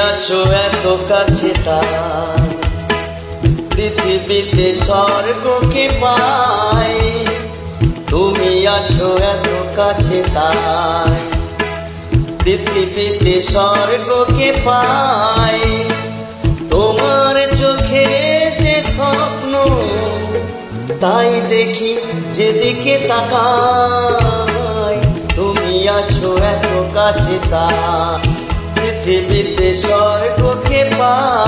আছো এত কাছে তাই পৃথিবীতে স্বর্গকে পাই। তুমি আছো এত কাছে তাই পৃথিবীতে স্বর্গকে পাই। তোমার চোখে যে স্বপ্ন তাই দেখি যেদিকে তাকাই। তুমি আছো এত কাছে তাই পৃথিবীতে স্বর্গকে পাই।